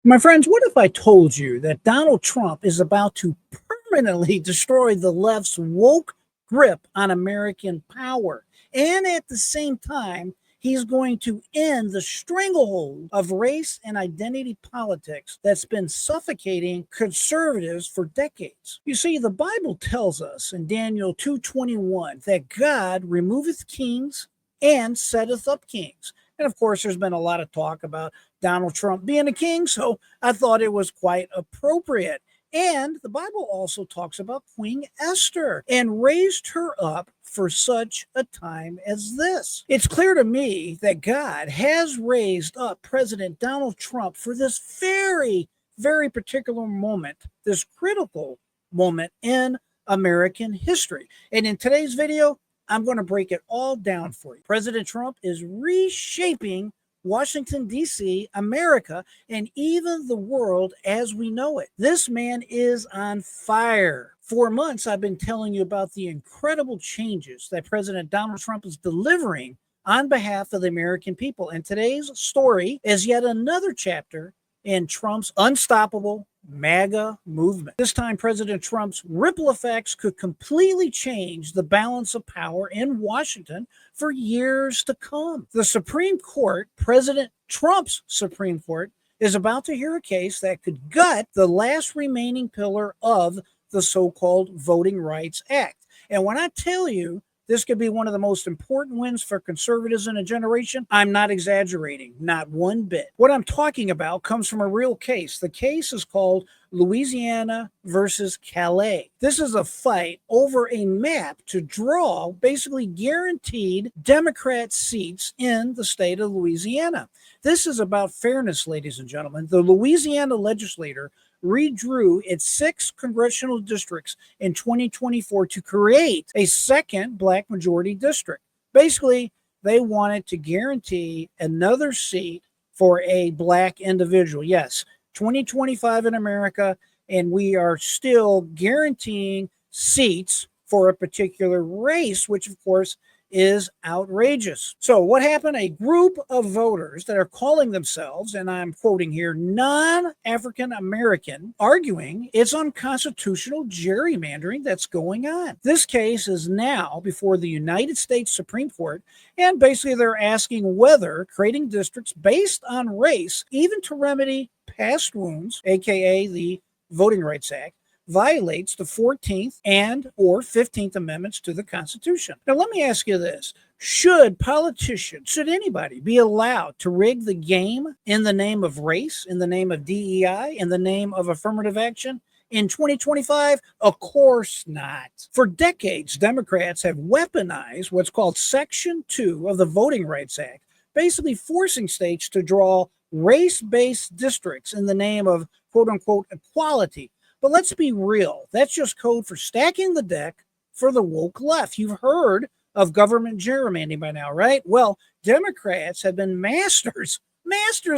My friends, what if I told you that Donald Trump is about to permanently destroy the left's woke grip on American power? And at the same time, he's going to end the stranglehold of race and identity politics that's been suffocating conservatives for decades. You see, the Bible tells us in Daniel 2:21 that God removeth kings and setteth up kings. And of course, there's been a lot of talk about Donald Trump being a king, so I thought it was quite appropriate. And the Bible also talks about Queen Esther and raised her up for such a time as this. It's clear to me that God has raised up President Donald Trump for this very, very particular moment, this critical moment in American history. And in today's video, I'm going to break it all down for you. President Trump is reshaping Washington, D.C., America, and even the world as we know it. This man is on fire. For months, I've been telling you about the incredible changes that President Donald Trump is delivering on behalf of the American people. And today's story is yet another chapter in Trump's unstoppable MAGA movement. This time, President Trump's ripple effects could completely change the balance of power in Washington for years to come. The Supreme Court, President Trump's Supreme Court, is about to hear a case that could gut the last remaining pillar of the so-called Voting Rights Act. And when I tell you this could be one of the most important wins for conservatives in a generation, I'm not exaggerating, not one bit. What I'm talking about comes from a real case. The case is called Louisiana versus Calais. This is a fight over a map to draw basically guaranteed Democrat seats in the state of Louisiana. This is about fairness, ladies and gentlemen. The Louisiana legislature redrew its 6 congressional districts in 2024 to create a second black majority district. Basically, they wanted to guarantee another seat for a black individual. Yes, 2025 in America, and we are still guaranteeing seats for a particular race, which of course is outrageous. So what happened? A group of voters that are calling themselves, and I'm quoting here, non-African American, arguing it's unconstitutional gerrymandering that's going on. This case is now before the United States Supreme Court, and basically they're asking whether creating districts based on race, even to remedy past wounds, aka the Voting Rights Act, violates the 14th and or 15th Amendments to the Constitution. Now, let me ask you this. Should politicians, should anybody be allowed to rig the game in the name of race, in the name of DEI, in the name of affirmative action? In 2025, of course not. For decades, Democrats have weaponized what's called Section 2 of the Voting Rights Act, basically forcing states to draw race-based districts in the name of quote-unquote equality. But let's be real. That's just code for stacking the deck for the woke left. You've heard of government gerrymandering by now, right? Well, Democrats have been masters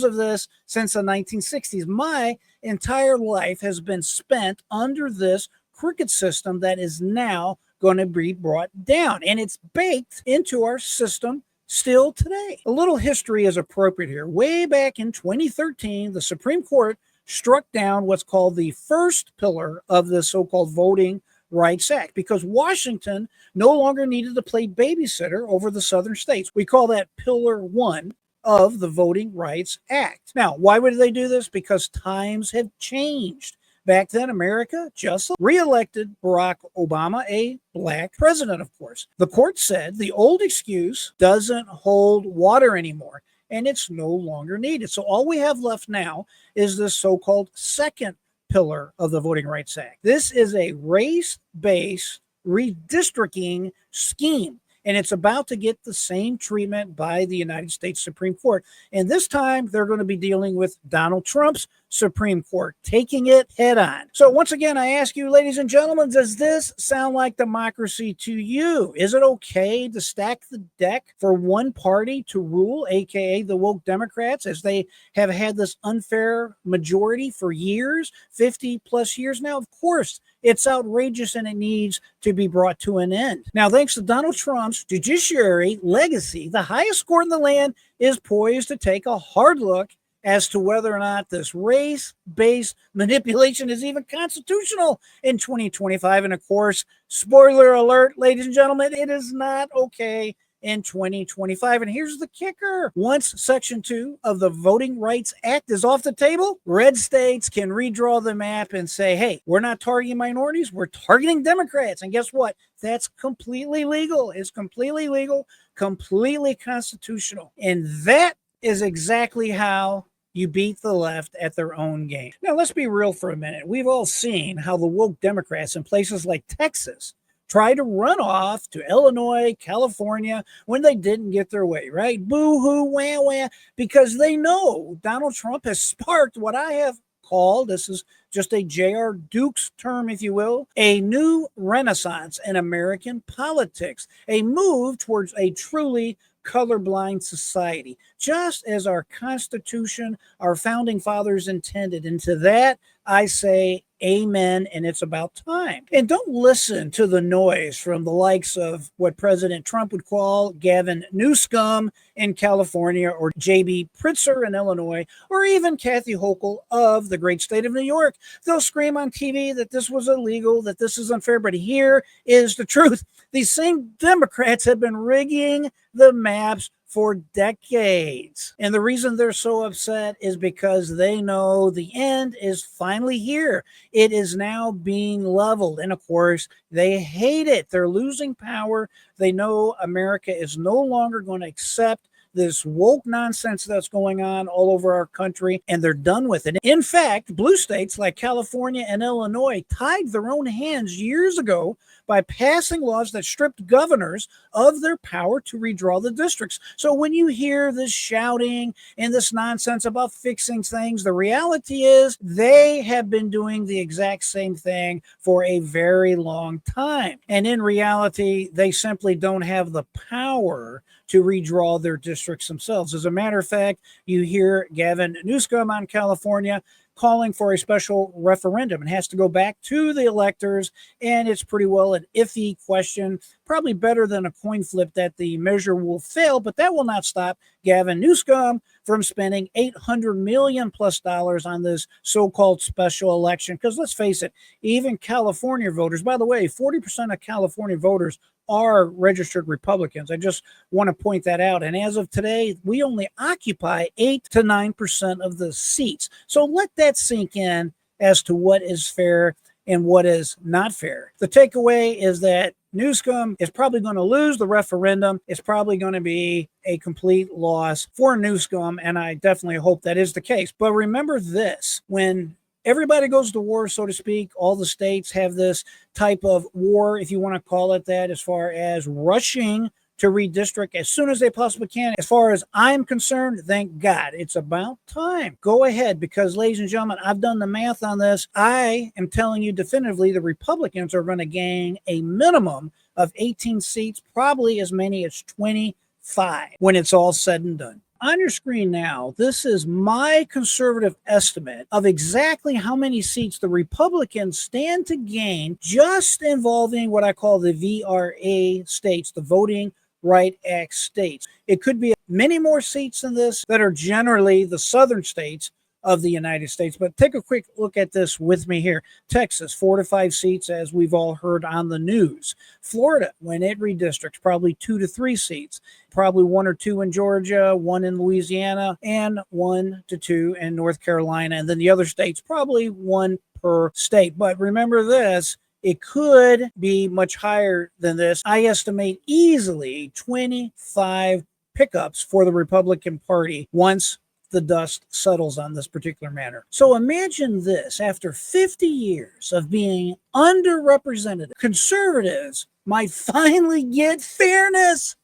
of this since the 1960s. My entire life has been spent under this crooked system that is now going to be brought down. And it's baked into our system still today. A little history is appropriate here. Way back in 2013, the Supreme Court struck down what's called the first pillar of the so-called Voting Rights Act because Washington no longer needed to play babysitter over the southern states. We call that Pillar 1 of the Voting Rights Act. Now, why would they do this? Because times have changed. Back then, America just re-elected Barack Obama, a black president, of course. The court said the old excuse doesn't hold water anymore, and it's no longer needed. So all we have left now is this so-called second pillar of the Voting Rights Act. This is a race-based redistricting scheme, and it's about to get the same treatment by the United States Supreme Court. And this time, they're going to be dealing with Donald Trump's Supreme Court, taking it head on. So once again, I ask you, ladies and gentlemen, does this sound like democracy to you? Is it okay to stack the deck for one party to rule, aka the woke Democrats, as they have had this unfair majority for years, 50 plus years now? Of course, it's outrageous and it needs to be brought to an end. Now, thanks to Donald Trump's judiciary legacy, the highest court in the land is poised to take a hard look as to whether or not this race-based manipulation is even constitutional in 2025. And of course, spoiler alert, ladies and gentlemen, it is not okay in 2025. And here's the kicker. Once Section 2 of the Voting Rights Act is off the table, red states can redraw the map and say, hey, we're not targeting minorities, we're targeting Democrats. And guess what? That's completely legal. It's completely legal, completely constitutional. And that is exactly how you beat the left at their own game. Now, let's be real for a minute. We've all seen how the woke Democrats in places like Texas try to run off to Illinois, California when they didn't get their way, right? Boo-hoo, wah-wah, because they know Donald Trump has sparked what I have called, this is just a J.R. Dukes term, if you will, a new renaissance in American politics, a move towards a truly colorblind society, just as our Constitution, our founding fathers intended. And to that, I say amen, and it's about time. And don't listen to the noise from the likes of what President Trump would call Gavin Newsom in California, or J.B. Pritzker in Illinois, or even Kathy Hochul of the great state of New York. They'll scream on TV that this was illegal, that this is unfair, but here is the truth. These same Democrats have been rigging the maps for decades. And the reason they're so upset is because they know the end is finally here. It is now being leveled. And of course, they hate it. They're losing power. They know America is no longer going to accept this woke nonsense that's going on all over our country, and they're done with it. In fact, blue states like California and Illinois tied their own hands years ago by passing laws that stripped governors of their power to redraw the districts. So when you hear this shouting and this nonsense about fixing things, the reality is they have been doing the exact same thing for a very long time. And in reality, they simply don't have the power to redraw their districts themselves. As a matter of fact, you hear Gavin Newsom on California calling for a special referendum. It has to go back to the electors, and it's pretty well an iffy question, probably better than a coin flip that the measure will fail, but that will not stop Gavin Newsom from spending $800 million plus on this so-called special election. Because let's face it, even California voters, by the way, 40% of California voters are registered Republicans. I just want to point that out. And as of today, we only occupy 8 to 9% of the seats. So let that sink in as to what is fair and what is not fair. The takeaway is that Newsom is probably going to lose the referendum. It's probably going to be a complete loss for Newsom, and I definitely hope that is the case. But remember this, when everybody goes to war, so to speak, all the states have this type of war, if you want to call it that, as far as rushing to redistrict as soon as they possibly can. As far as I'm concerned, thank God, it's about time. Go ahead, because ladies and gentlemen, I've done the math on this. I am telling you definitively the Republicans are going to gain a minimum of 18 seats, probably as many as 25 when it's all said and done. On your screen now, this is my conservative estimate of exactly how many seats the Republicans stand to gain just involving what I call the VRA states, the Voting Right Act states. It could be many more seats than this that are generally the southern states of the United States. But take a quick look at this with me here. Texas, 4 to 5 seats, as we've all heard on the news. Florida, when it redistricts, probably 2 to 3 seats. Probably 1 or 2 in Georgia, 1 in Louisiana, and 1 to 2 in North Carolina. And then the other states, probably 1 per state. But remember this, it could be much higher than this. I estimate easily 25 pickups for the Republican Party once the dust settles on this particular matter. So imagine this, after 50 years of being underrepresented, conservatives might finally get fairness.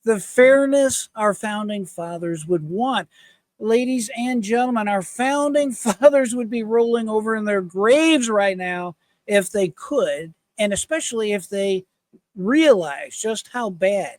The fairness our founding fathers would want. Ladies and gentlemen, our founding fathers would be rolling over in their graves right now if they could, and especially if they realize just how bad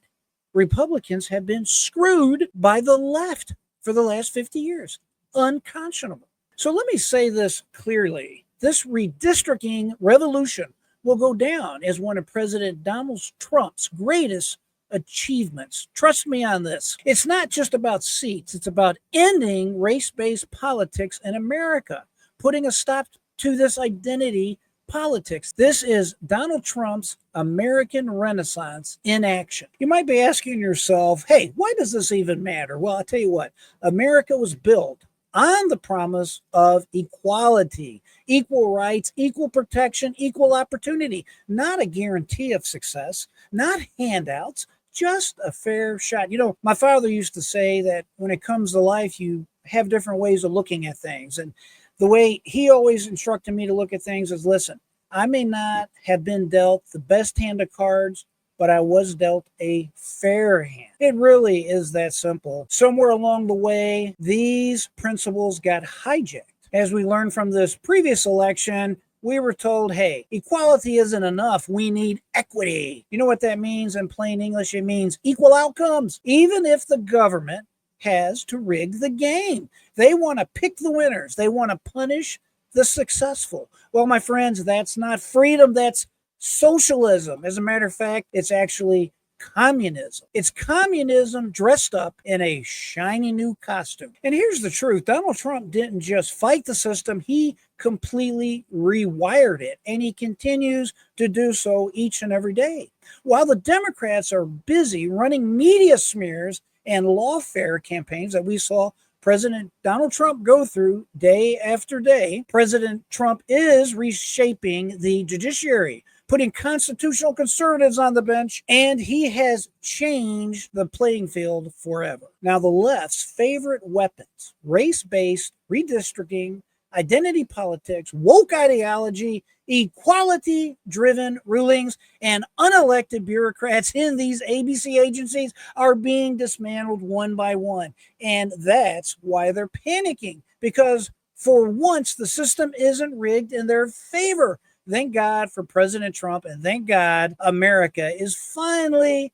Republicans have been screwed by the left for the last 50 years. Unconscionable. So let me say this clearly. This redistricting revolution will go down as one of President Donald Trump's greatest achievements. Trust me on this. It's not just about seats, it's about ending race based politics in America, putting a stop to this identity politics. This is Donald Trump's American Renaissance in action. You might be asking yourself, hey, why does this even matter? Well, I'll tell you what, America was built on the promise of equality, equal rights, equal protection, equal opportunity, not a guarantee of success, not handouts, just a fair shot. You know, my father used to say that when it comes to life, you have different ways of looking at things. And the way he always instructed me to look at things is, listen, I may not have been dealt the best hand of cards, but I was dealt a fair hand. It really is that simple. Somewhere along the way, these principles got hijacked. As we learned from this previous election, we were told, hey, equality isn't enough. We need equity. You know what that means in plain English? It means equal outcomes. Even if the government has to rig the game, they want to pick the winners. They want to punish the successful. Well, my friends, that's not freedom. That's socialism. As a matter of fact, it's actually communism. It's communism dressed up in a shiny new costume. And here's the truth. Donald Trump didn't just fight the system. He completely rewired it, and he continues to do so each and every day. While the Democrats are busy running media smears and lawfare campaigns that we saw President Donald Trump go through day after day, President Trump is reshaping the judiciary, putting constitutional conservatives on the bench, and he has changed the playing field forever. Now, the left's favorite weapons, race-based redistricting, identity politics, woke ideology, equality-driven rulings, and unelected bureaucrats in these ABC agencies are being dismantled one by one. And that's why they're panicking, because for once, the system isn't rigged in their favor. Thank God for President Trump, and thank God America is finally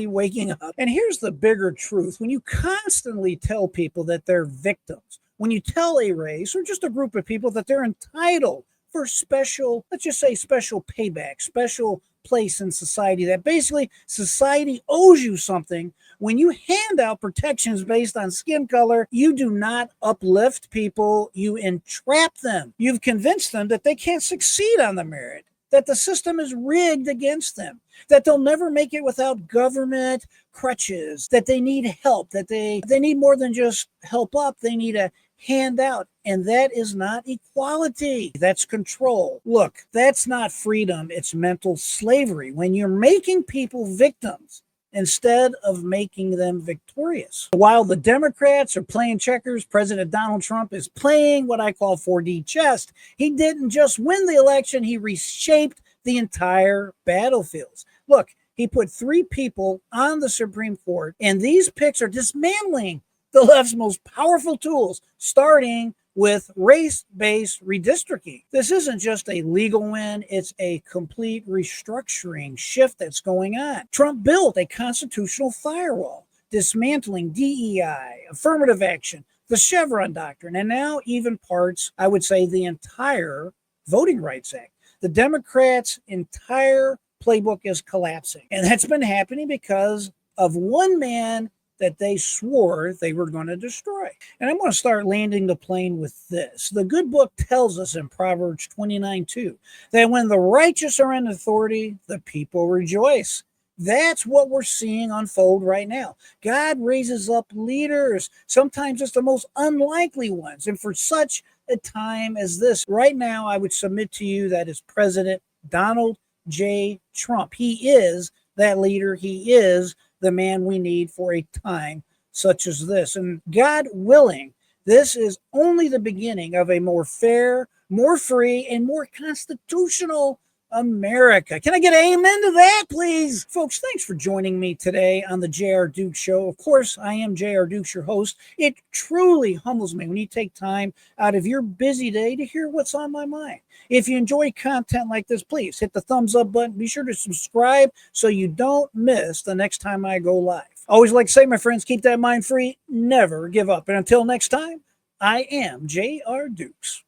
waking up. And here's the bigger truth. When you constantly tell people that they're victims, when you tell a race or just a group of people that they're entitled for special, let's just say special payback, special place in society, that basically society owes you something, when you hand out protections based on skin color, you do not uplift people, you entrap them. You've convinced them that they can't succeed on the merit, that the system is rigged against them, that they'll never make it without government crutches, that they need help, that they need more than just help up, they need a handout. And that is not equality. That's control. Look, that's not freedom. It's mental slavery. When you're making people victims instead of making them victorious. While the Democrats are playing checkers, President Donald Trump is playing what I call 4D chess. He didn't just win the election, he reshaped the entire battlefields. Look, he put 3 people on the Supreme Court, and these picks are dismantling the left's most powerful tools, starting with race-based redistricting. This isn't just a legal win, it's a complete restructuring shift that's going on. Trump built a constitutional firewall, dismantling DEI, affirmative action, the Chevron doctrine, and now even parts, I would say, the entire Voting Rights Act. The Democrats' entire playbook is collapsing, and that's been happening because of one man that they swore they were going to destroy. And I'm going to start landing the plane with this. The good book tells us in Proverbs 29:2 that when the righteous are in authority, the people rejoice. That's what we're seeing unfold right now. God raises up leaders, sometimes it's the most unlikely ones. And for such a time as this, right now, I would submit to you that is President Donald J. Trump. He is that leader. He is the man we need for a time such as this. And God willing, this is only the beginning of a more fair, more free, and more constitutional America. Can I get an amen to that, please? Folks, thanks for joining me today on the J.R. Dukes Show. Of course, I am J.R. Dukes, your host. It truly humbles me when you take time out of your busy day to hear what's on my mind. If you enjoy content like this, please hit the thumbs up button. Be sure to subscribe so you don't miss the next time I go live. Always like to say, my friends, keep that mind free. Never give up. And until next time, I am J.R. Dukes.